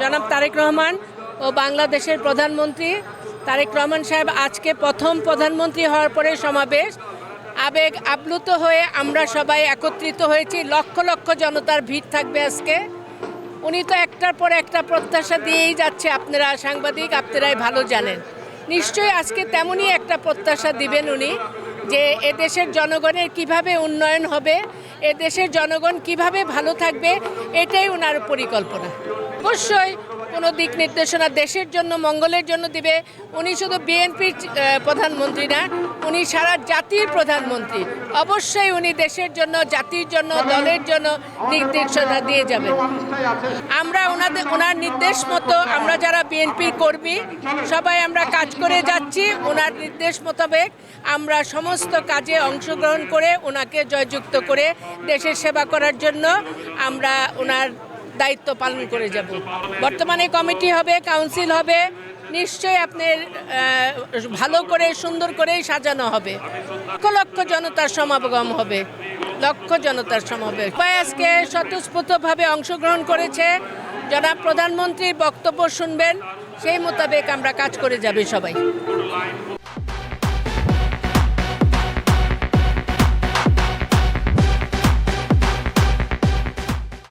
জনাব তারেক রহমান ও বাংলাদেশের প্রধানমন্ত্রী তারেক রহমান সাহেব আজকে প্রথম প্রধানমন্ত্রী হওয়ার পরে সমাবেশ আবেগ আপ্লুত হয়ে আমরা সবাই একত্রিত হয়েছি। লক্ষ লক্ষ জনতার ভিড় থাকবে আজকে। উনি তো একটার পর একটা প্রত্যাশা দিয়েই যাচ্ছে, আপনারা সাংবাদিক আপনারাই ভালো জানেন। নিশ্চয়ই আজকে তেমনই একটা প্রত্যাশা দিবেন উনি, যে এদেশের জনগণের কিভাবে উন্নয়ন হবে, এদেশের জনগণ কিভাবে ভালো থাকবে, এটাই ওনার পরিকল্পনা। অবশ্যই কোনো দিক নির্দেশনা দেশের জন্য মঙ্গলের জন্য দিবে। উনি শুধু বিএনপির প্রধানমন্ত্রী না, উনি সারা জাতির প্রধানমন্ত্রী। অবশ্যই উনি দেশের জন্য, জাতির জন্য, দলের জন্য নির্দেশনা দিয়ে যাবেন। আমরা ওনার নির্দেশ মতো, আমরা যারা বিএনপির কর্মী সবাই আমরা কাজ করে যাচ্ছি। ওনার নির্দেশ মোতাবেক আমরা সমস্ত কাজে অংশগ্রহণ করে ওনাকে জয়যুক্ত করে দেশের সেবা করার জন্য আমরা ওনার দায়িত্ব পালন করে যাব। বর্তমানে কমিটি হবে, কাউন্সিল হবে, নিশ্চয়ই আপনার ভালো করে সুন্দর করে সাজানো হবে। লক্ষ লক্ষ জনতার সমাগম হবে, লক্ষ জনতার সমাবেশ। আজকে স্বতঃস্ফূর্তভাবে অংশগ্রহণ করেছে। জনাব প্রধানমন্ত্রীর বক্তব্য শুনবেন, সেই মোতাবেক আমরা কাজ করে যাবে সবাই।